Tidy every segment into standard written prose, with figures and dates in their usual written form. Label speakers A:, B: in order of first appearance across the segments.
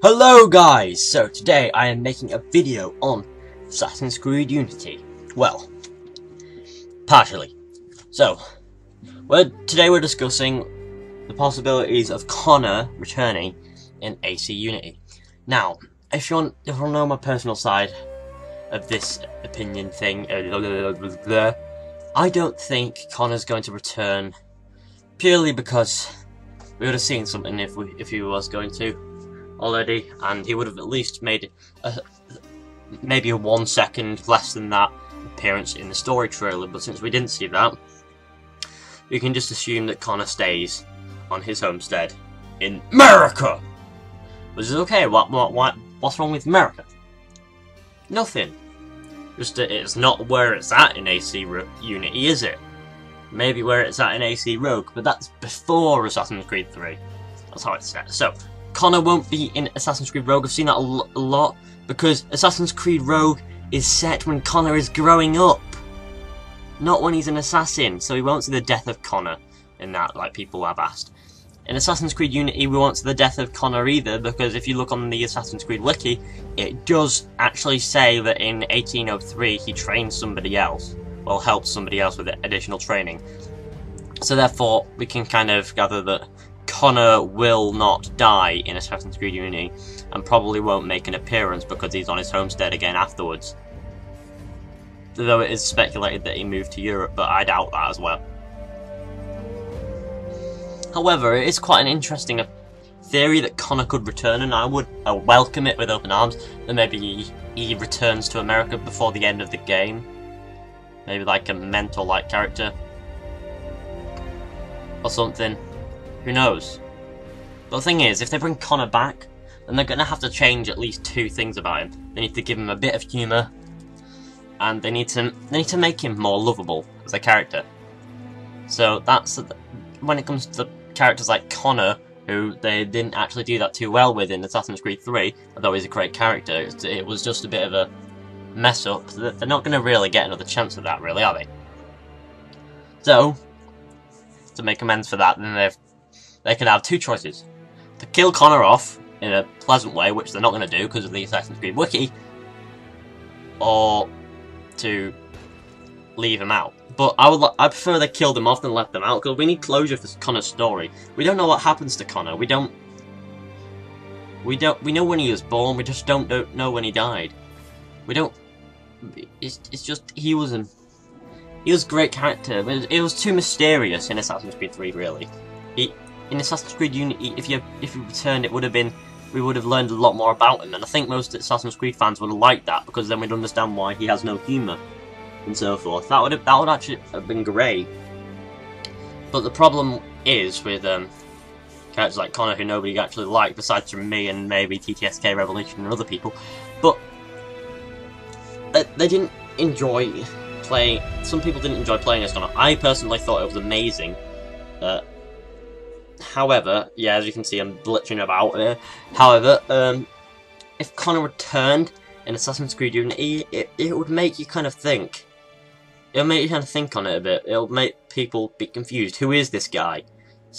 A: Hello guys! So today I am making a video on Assassin's Creed Unity. Well, partially. So, today we're discussing the possibilities of Connor returning in AC Unity. Now, if you want to know my personal side of this opinion thing, I don't think Connor's going to return purely because we would have seen something if he was going to already, and he would have at least made maybe a 1 second less than that appearance in the story trailer. But since we didn't see that, we can just assume that Connor stays on his homestead in America, which is okay. What's wrong with America? Nothing. Just that it's not where it's at in AC Unity, is it? Maybe where it's at in AC Rogue, but that's before Assassin's Creed 3. That's how it's set. So Connor won't be in Assassin's Creed Rogue. I've seen that a lot, because Assassin's Creed Rogue is set when Connor is growing up, not when he's an assassin, so we won't see the death of Connor in that, like people have asked. In Assassin's Creed Unity, we won't see the death of Connor either, because if you look on the Assassin's Creed Wiki, it does actually say that in 1803 he trained somebody else, well, helped somebody else with additional training. So therefore, we can kind of gather that Connor will not die in Assassin's Creed Unity, and probably won't make an appearance because he's on his homestead again afterwards. Though it is speculated that he moved to Europe, but I doubt that as well. However, it is quite an interesting theory that Connor could return, and I would welcome it with open arms. That maybe he returns to America before the end of the game. Maybe like a mentor-like character or something. Who knows? But the thing is, if they bring Connor back, then they're going to have to change at least 2 things about him. They need to give him a bit of humour, and they need to make him more lovable as a character. So that's when it comes to characters like Connor, who they didn't actually do that too well with in Assassin's Creed 3, although he's a great character. It was just a bit of a mess up. They're not going to really get another chance at that, really, are they? So, to make amends for that, then they can have 2 choices: to kill Connor off in a pleasant way, which they're not going to do because of the Assassin's Creed Wiki, or to leave him out. But I prefer they killed him off than left them out, because we need closure for Connor's story. We don't know what happens to Connor. We know when he was born. We just don't know when he died. We don't. It's just he was a great character. But it was too mysterious in Assassin's Creed 3. Really, in Assassin's Creed Unity, if he returned, it would have been, we would have learned a lot more about him, and I think most Assassin's Creed fans would have liked that, because then we'd understand why he has no humour and so forth. That would actually have been great. But the problem is with characters like Connor, who nobody actually liked besides from me and maybe TTSK Revolution and other people, but they didn't enjoy playing. Some people didn't enjoy playing as Connor. I personally thought it was amazing. However, yeah, as you can see, I'm glitching about here. However, if Connor returned in Assassin's Creed Unity, it would make you kind of think. It'll make you kind of think on it a bit. It'll make people be confused. Who is this guy?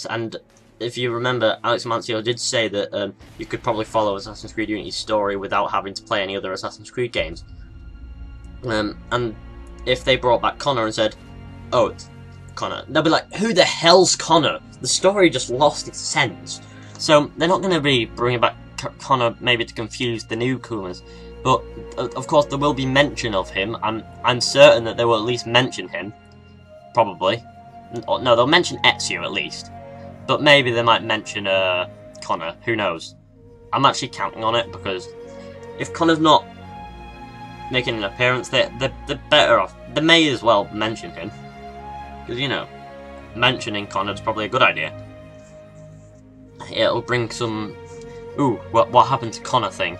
A: And if you remember, Alex Mancio did say that you could probably follow Assassin's Creed Unity's story without having to play any other Assassin's Creed games. And if they brought back Connor and said, "Oh, it's Connor," they'll be like, "Who the hell's Connor?" The story just lost its sense. So they're not going to be bringing back Connor maybe to confuse the newcomers. But, of course, there will be mention of him. I'm certain that they will at least mention him. Probably. No, they'll mention Ezio at least. But maybe they might mention Connor. Who knows? I'm actually counting on it, because if Connor's not making an appearance, they're better off. They may as well mention him. Because, you know, mentioning Connor is probably a good idea. It'll bring some... Ooh, what happened to Connor thing.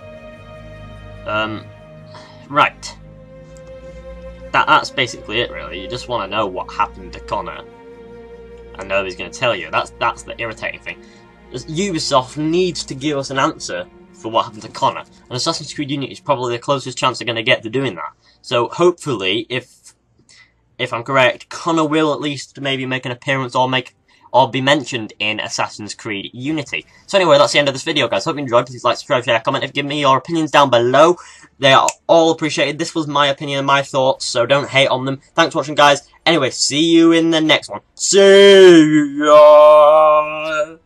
A: Right. That's basically it, really. You just want to know what happened to Connor, and nobody's going to tell you. That's the irritating thing. Ubisoft needs to give us an answer for what happened to Connor, and Assassin's Creed Unity is probably the closest chance they're going to get to doing that. So hopefully, if I'm correct, Connor will at least maybe make an appearance, or make or be mentioned in Assassin's Creed Unity. So anyway, that's the end of this video, guys. Hope you enjoyed. Please like, subscribe, share, comment, and give me your opinions down below. They are all appreciated. This was my opinion and my thoughts, so don't hate on them. Thanks for watching, guys. Anyway, see you in the next one. See ya!